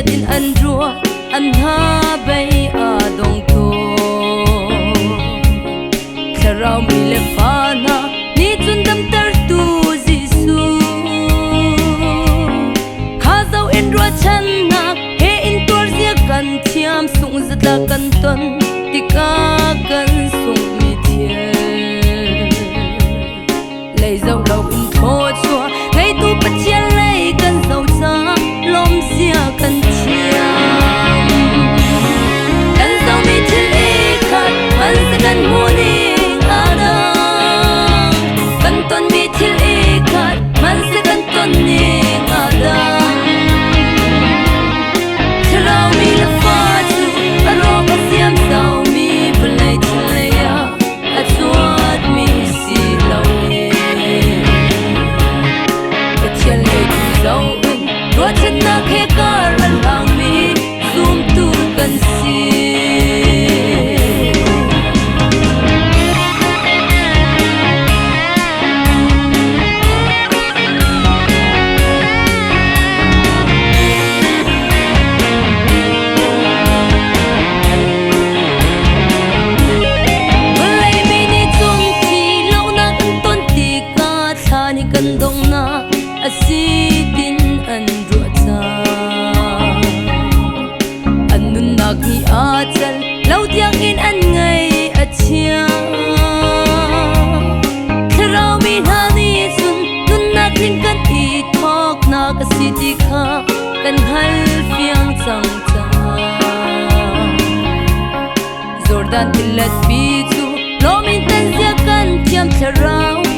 din an ruột an ha bay a dong to kharau mi le fana ni chun dam tar tu jisu kha zau in ruột chan nak he in tor zia kan thiam sung zat la kan ton tika kan sung mi thie lei zau lo in tho chua ngai tu pa chia lei kan zau cha lom zia kan thiam kan zau mi thil e khat man se kan mu ni ada kan ton mi thil e khat man se kan ton ni ada thrau mi la fa chu aro ka siam zau mi plei thlei ya a chuat mi si lo ni ka thian le tu zau in ro chen na khe kar an lang mi zum tu kan si kan dong na asidin an ruatsa an nun nak ni achal lau tiang in an ngai achia kharau mi na ni sun nun nak rin kan i thok na asidi kha kan hal fiang chang cha Jordan tilat pi chu lomin tan zia kan tiam tharau